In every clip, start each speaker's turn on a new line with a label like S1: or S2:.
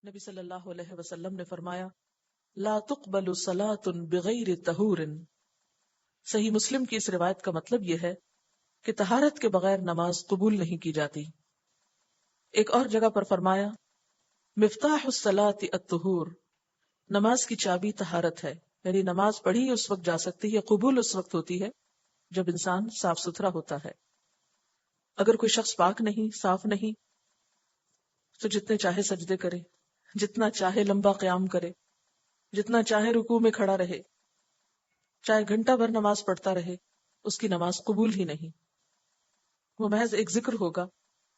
S1: نبی صلی اللہ علیہ وسلم نے فرمایا لا تقبل صلاة بغیر طہور. صحیح مسلم کی اس روایت کا مطلب یہ ہے کہ طہارت کے بغیر نماز قبول نہیں کی جاتی. ایک اور جگہ پر فرمایا مفتاح الصلاة الطہور، نماز کی چابی طہارت ہے، یعنی نماز پڑھی اس وقت جا سکتی ہے، قبول اس وقت ہوتی ہے جب انسان صاف ستھرا ہوتا ہے. اگر کوئی شخص پاک نہیں، صاف نہیں، تو جتنے چاہے سجدے کرے، جتنا چاہے لمبا قیام کرے، جتنا چاہے رکوع میں کھڑا رہے، چاہے گھنٹہ بھر نماز پڑھتا رہے، اس کی نماز قبول ہی نہیں. وہ محض ایک ذکر ہوگا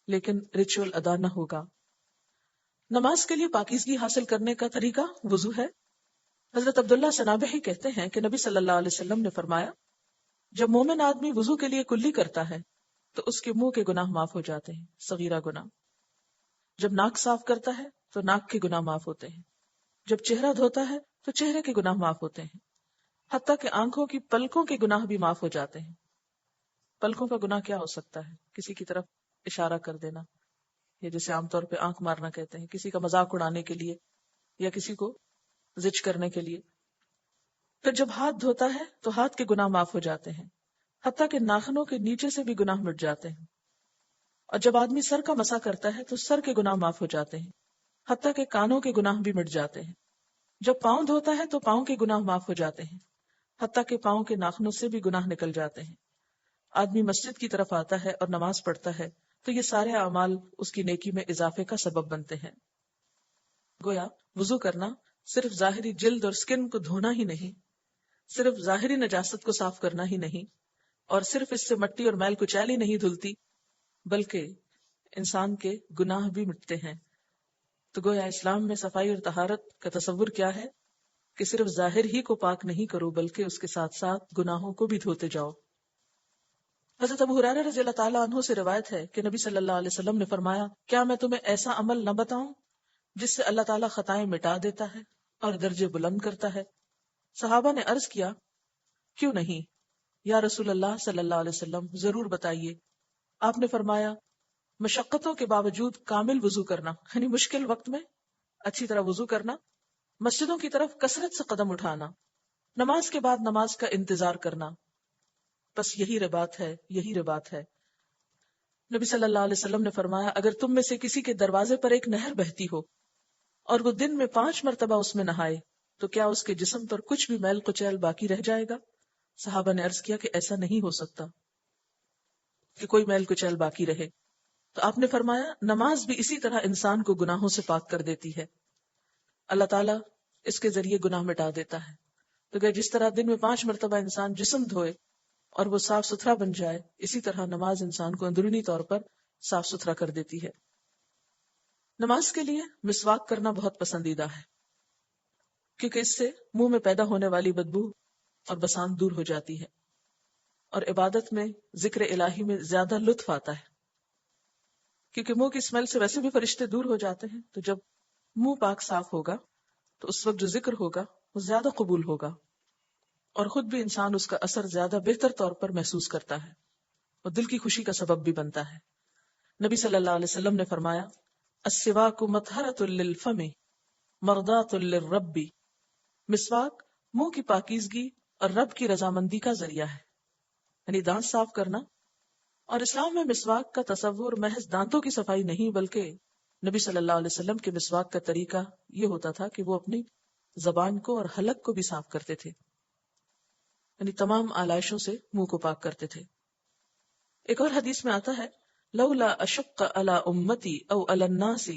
S1: لیکن ریچول ادا نہ ہوگا. نماز کے لیے پاکیزگی حاصل کرنے کا طریقہ وضو ہے. حضرت عبداللہ سنابحی کہتے ہیں کہ نبی صلی اللہ علیہ وسلم نے فرمایا جب مومن آدمی وضو کے لیے کلی کرتا ہے تو اس کے منہ کے گناہ معاف ہو جاتے ہیں، صغیرہ گناہ. جب ناک صاف کرتا ہے تو ناک کے گناہ معاف ہوتے ہیں. جب چہرہ دھوتا ہے تو چہرے کے گناہ معاف ہوتے ہیں. حتیٰ کہ آنکھوں کی پلکوں کے گناہ بھی معاف ہو جاتے ہیں. پلکوں کا گناہ کیا ہو سکتا ہے؟ کسی کی طرف اشارہ کر دینا، یا جیسے عام طور پہ آنکھ مارنا کہتے ہیں، کسی کا مذاق اڑانے کے لیے یا کسی کو زچ کرنے کے لیے. پھر جب ہاتھ دھوتا ہے تو ہاتھ کے گناہ معاف ہو جاتے ہیں، حتیٰ کہ ناخنوں کے نیچے سے بھی گناہ مٹ جاتے ہیں. اور جب آدمی سر کا مسح کرتا ہے تو سر کے گناہ معاف ہو جاتے ہیں، حتیٰ کہ کانوں کے گناہ بھی مٹ جاتے ہیں. جب پاؤں دھوتا ہے تو پاؤں کے گناہ معاف ہو جاتے ہیں، حتیٰ کہ پاؤں کے ناخنوں سے بھی گناہ نکل جاتے ہیں. آدمی مسجد کی طرف آتا ہے اور نماز پڑھتا ہے تو یہ سارے اعمال اس کی نیکی میں اضافے کا سبب بنتے ہیں. گویا وضو کرنا صرف ظاہری جلد اور سکن کو دھونا ہی نہیں، صرف ظاہری نجاست کو صاف کرنا ہی نہیں، اور صرف اس سے مٹی اور میل کچیل ہی نہیں دھلتی، بلکہ انسان کے گناہ بھی مٹتے ہیں. تو گویا اسلام میں صفائی اور طہارت کا تصور کیا ہے کہ صرف ظاہر ہی کو پاک نہیں کرو بلکہ اس کے ساتھ ساتھ گناہوں کو بھی دھوتے جاؤ. حضرت ابو ہریرہ رضی اللہ تعالیٰ عنہ سے روایت ہے کہ نبی صلی اللہ علیہ وسلم نے فرمایا کیا میں تمہیں ایسا عمل نہ بتاؤں جس سے اللہ تعالیٰ خطائیں مٹا دیتا ہے اور درجے بلند کرتا ہے؟ صحابہ نے عرض کیا کیوں نہیں یا رسول اللہ صلی اللہ علیہ وسلم، ضرور بتائیے. آپ نے فرمایا مشقتوں کے باوجود کامل وضو کرنا، یعنی مشکل وقت میں اچھی طرح وضو کرنا، مسجدوں کی طرف کثرت سے قدم اٹھانا، نماز کے بعد نماز کا انتظار کرنا. بس یہی رباط ہے، یہی رباط ہے. نبی صلی اللہ علیہ وسلم نے فرمایا اگر تم میں سے کسی کے دروازے پر ایک نہر بہتی ہو اور وہ دن میں 5 مرتبہ اس میں نہائے تو کیا اس کے جسم پر کچھ بھی میل کچیل باقی رہ جائے گا؟ صحابہ نے عرض کیا کہ ایسا نہیں ہو سکتا کہ کوئی میل کچیل باقی رہے. تو آپ نے فرمایا نماز بھی اسی طرح انسان کو گناہوں سے پاک کر دیتی ہے، اللہ تعالیٰ اس کے ذریعے گناہ مٹا دیتا ہے. تو کہ جس طرح دن میں 5 مرتبہ انسان جسم دھوئے اور وہ صاف ستھرا بن جائے، اسی طرح نماز انسان کو اندرونی طور پر صاف ستھرا کر دیتی ہے. نماز کے لیے مسواک کرنا بہت پسندیدہ ہے کیونکہ اس سے منہ میں پیدا ہونے والی بدبو اور بسان دور ہو جاتی ہے، اور عبادت میں ذکر الہی میں زیادہ لطف آتا ہے کیونکہ منہ کی اسمیل سے ویسے بھی فرشتے دور ہو جاتے ہیں. تو جب منہ پاک صاف ہوگا تو اس وقت جو ذکر ہوگا وہ زیادہ قبول ہوگا، اور خود بھی انسان اس کا اثر زیادہ بہتر طور پر محسوس کرتا ہے اور دل کی خوشی کا سبب بھی بنتا ہے. نبی صلی اللہ علیہ وسلم نے فرمایا السواک مطہرۃ للفم مرضاۃ للرب، مسواک منہ کی پاکیزگی اور رب کی رضامندی کا ذریعہ ہے، یعنی دانت صاف کرنا. اور اسلام میں مسواک کا تصور محض دانتوں کی صفائی نہیں بلکہ نبی صلی اللہ علیہ وسلم کے مسواک کا طریقہ یہ ہوتا تھا کہ وہ اپنی زبان کو اور حلق کو بھی صاف کرتے تھے، یعنی تمام آلائشوں سے منہ کو پاک کرتے تھے. ایک اور حدیث میں آتا ہے لولا اشق علی امتی او علی الناس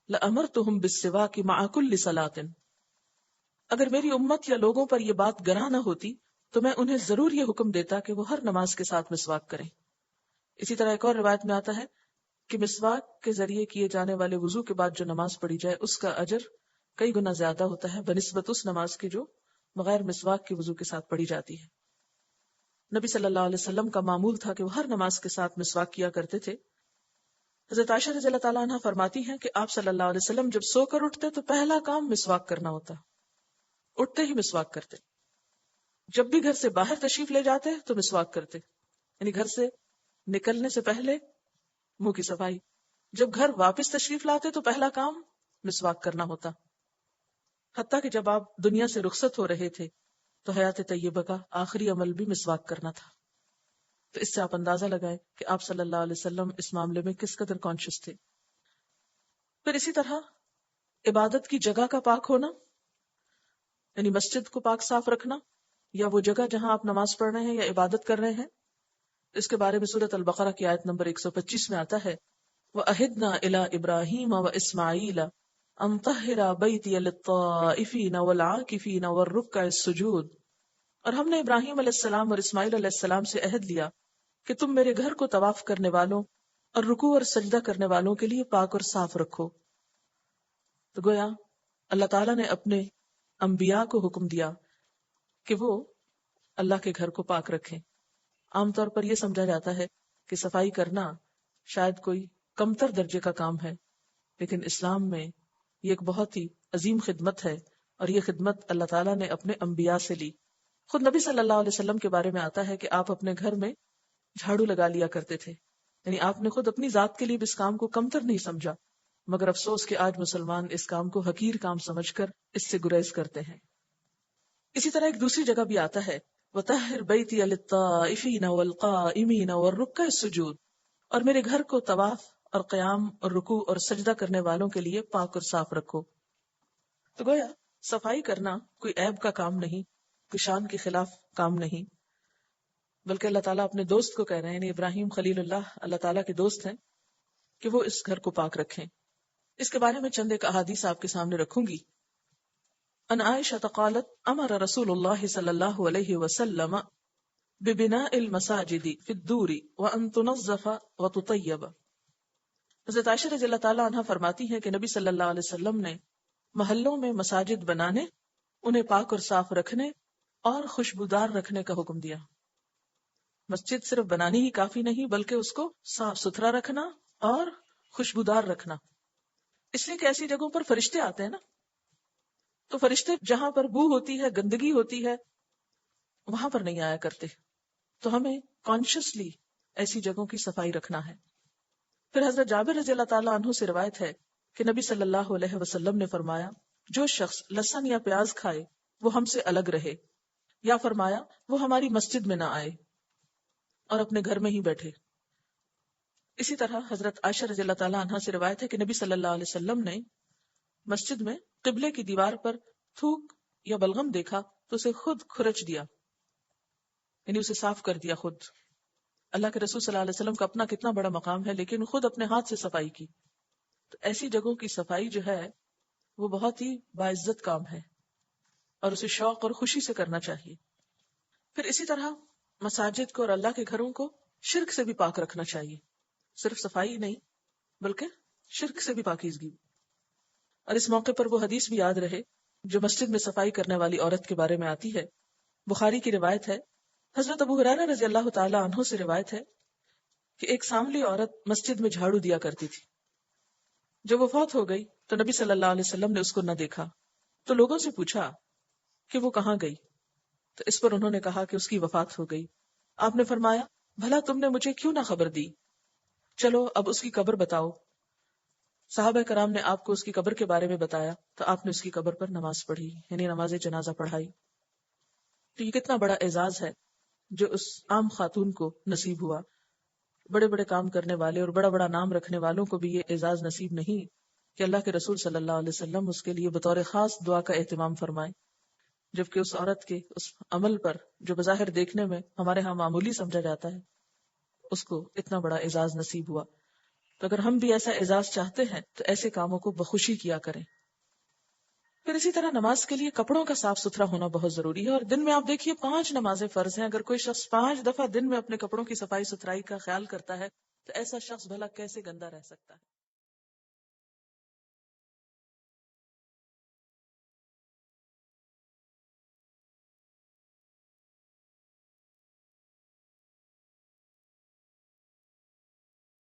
S1: لامرتهم بالسواک مع كل صلاۃ، اگر میری امت یا لوگوں پر یہ بات گراں نہ ہوتی تو میں انہیں ضرور یہ حکم دیتا کہ وہ ہر نماز کے ساتھ مسواک کریں. اسی طرح ایک اور روایت میں آتا ہے کہ مسواک کے ذریعے کیے جانے والے وضو کے بعد جو نماز پڑھی جائے اس کا اجر کئی گنا زیادہ ہوتا ہے بنسبت اس نماز کے جو بغیر مسواک کے وضو کے ساتھ پڑھی جاتی ہے. نبی صلی اللہ علیہ وسلم کا معمول تھا کہ وہ ہر نماز کے ساتھ مسواک کیا کرتے تھے. حضرت عائشہ رضی اللہ تعالیٰ عنہ فرماتی ہیں کہ آپ صلی اللہ علیہ وسلم جب سو کر اٹھتے تو پہلا کام مسواک کرنا ہوتا، اٹھتے ہی مسواک کرتے. جب بھی گھر سے باہر تشریف لے جاتے تو مسواک کرتے، یعنی گھر سے نکلنے سے پہلے منہ کی صفائی. جب گھر واپس تشریف لاتے تو پہلا کام مسواک کرنا ہوتا، حتیٰ کہ جب آپ دنیا سے رخصت ہو رہے تھے تو حیات طیبہ کا آخری عمل بھی مسواک کرنا تھا. تو اس سے آپ اندازہ لگائیں کہ آپ صلی اللہ علیہ وسلم اس معاملے میں کس قدر کانشیس تھے. پھر اسی طرح عبادت کی جگہ کا پاک ہونا، یعنی مسجد کو پاک صاف رکھنا، یا وہ جگہ جہاں آپ نماز پڑھ رہے ہیں یا عبادت کر رہے ہیں. اس کے بارے میں سورۃ البقرہ کی آیت نمبر 125 میں آتا ہے وَأَهِدْنَا إِلَىٰ إِبْرَاهِيمَ وَإِسْمَاعِيلَ أَن طَهِّرَا بَيْتِيَ لِلطَّائِفِينَ وَالْعَاكِفِينَ وَالرُّكَّعِ السُّجُودِ. اور ہم نے ابراہیم علیہ السلام اور اسماعیل علیہ السلام سے عہد لیا کہ تم میرے گھر کو طواف کرنے والوں اور رکوع اور سجدہ کرنے والوں کے لیے پاک اور صاف رکھو. تو گویا اللہ تعالیٰ نے اپنے انبیاء کو حکم دیا کہ وہ اللہ کے گھر کو پاک رکھیں. عام طور پر یہ سمجھا جاتا ہے کہ صفائی کرنا شاید کوئی کمتر درجے کا کام ہے، لیکن اسلام میں یہ ایک بہت ہی عظیم خدمت ہے، اور یہ خدمت اللہ تعالیٰ نے اپنے انبیاء سے لی. خود نبی صلی اللہ علیہ وسلم کے بارے میں آتا ہے کہ آپ اپنے گھر میں جھاڑو لگا لیا کرتے تھے، یعنی آپ نے خود اپنی ذات کے لیے بھی اس کام کو کمتر نہیں سمجھا. مگر افسوس کہ آج مسلمان اس کام کو حقیر کام سمجھ کر اس سے گریز کرتے ہیں. اسی طرح ایک دوسری جگہ بھی آتا ہے وَطَهِّرْ بَيْتِيَ لِلطَّائِفِينَ وَالْقَائِمِينَ وَالرُّكَّعِ السُّجُودِ. اور میرے گھر کو طواف اور قیام اور رکوع اور سجدہ کرنے والوں کے لیے پاک اور صاف رکھو. تو گویا صفائی کرنا کوئی عیب کا کام نہیں، کوئی شان کے خلاف کام نہیں، بلکہ اللہ تعالیٰ اپنے دوست کو کہہ رہے ہیں، یعنی ابراہیم خلیل اللہ تعالیٰ کے دوست ہیں، کہ وہ اس گھر کو پاک رکھیں. اس کے بارے میں چند ایک احادیث آپ کے سامنے رکھوں گی. ان عائشہ قالت امر رسول اللہ صلی اللہ علیہ وسلم ببناء المساجد فی الدور وان تنظف وتطیب. حضرت عائشہ رضی اللہ تعالیٰ عنہ فرماتی ہیں کہ نبی صلی اللہ علیہ وسلم نے محلوں میں مساجد بنانے، انہیں پاک اور صاف رکھنے اور خوشبودار رکھنے کا حکم دیا. مسجد صرف بنانی ہی کافی نہیں، بلکہ اس کو صاف ستھرا رکھنا اور خوشبودار رکھنا. اس لیے کہ ایسی جگہوں پر فرشتے آتے ہیں نا، تو فرشتے جہاں پر بو ہوتی ہے، گندگی ہوتی ہے، وہاں پر نہیں آیا کرتے. تو ہمیں کانشیسلی ایسی جگہوں کی صفائی رکھنا ہے. پھر حضرت جابر رضی اللہ تعالیٰ عنہ سے روایت ہے کہ نبی صلی اللہ علیہ وسلم نے فرمایا جو شخص لہسن یا پیاز کھائے وہ ہم سے الگ رہے، یا فرمایا وہ ہماری مسجد میں نہ آئے اور اپنے گھر میں ہی بیٹھے. اسی طرح حضرت عائشہ رضی اللہ تعالیٰ عنہ سے روایت ہے کہ نبی صلی اللہ علیہ وسلم نے مسجد میں قبلے کی دیوار پر تھوک یا بلغم دیکھا تو اسے خود کھرچ دیا، یعنی اسے صاف کر دیا خود. اللہ کے رسول صلی اللہ علیہ وسلم کا اپنا کتنا بڑا مقام ہے، لیکن خود اپنے ہاتھ سے صفائی کی. تو ایسی جگہوں کی صفائی جو ہے وہ بہت ہی باعزت کام ہے، اور اسے شوق اور خوشی سے کرنا چاہیے. پھر اسی طرح مساجد کو اور اللہ کے گھروں کو شرک سے بھی پاک رکھنا چاہیے. صرف صفائی نہیں بلکہ شرک سے بھی پاکیزگی. اور اس موقع پر وہ حدیث بھی یاد رہے جو مسجد میں صفائی کرنے والی عورت کے بارے میں آتی ہے. بخاری کی روایت ہے، حضرت ابو ہریرہ رضی اللہ تعالی عنہ سے روایت ہے کہ ایک ساملی عورت مسجد میں جھاڑو دیا کرتی تھی. جب وہ فوت ہو گئی تو نبی صلی اللہ علیہ وسلم نے اس کو نہ دیکھا، تو لوگوں سے پوچھا کہ وہ کہاں گئی. تو اس پر انہوں نے کہا کہ اس کی وفات ہو گئی. آپ نے فرمایا بھلا تم نے مجھے کیوں نہ خبر دی؟ چلو اب اس کی قبر بتاؤ. صحابہ کرام نے آپ کو اس کی قبر کے بارے میں بتایا تو آپ نے اس کی قبر پر نماز پڑھی، یعنی نماز جنازہ پڑھائی. تو یہ کتنا بڑا اعزاز ہے جو اس عام خاتون کو نصیب ہوا. بڑے بڑے کام کرنے والے اور بڑا بڑا نام رکھنے والوں کو بھی یہ اعزاز نصیب نہیں کہ اللہ کے رسول صلی اللہ علیہ وسلم اس کے لیے بطور خاص دعا کا اہتمام فرمائے، جبکہ اس عورت کے اس عمل پر جو بظاہر دیکھنے میں ہمارے ہاں معمولی سمجھا جاتا ہے، اس کو اتنا بڑا اعزاز نصیب ہوا. تو اگر ہم بھی ایسا اعزاز چاہتے ہیں تو ایسے کاموں کو بخوشی کیا کریں. پھر اسی طرح نماز کے لیے کپڑوں کا صاف ستھرا ہونا بہت ضروری ہے. اور دن میں آپ دیکھیے 5 نمازیں فرض ہیں. اگر کوئی شخص 5 دفعہ دن میں اپنے کپڑوں کی صفائی ستھرائی کا خیال کرتا ہے تو ایسا شخص بھلا کیسے گندا رہ سکتا ہے؟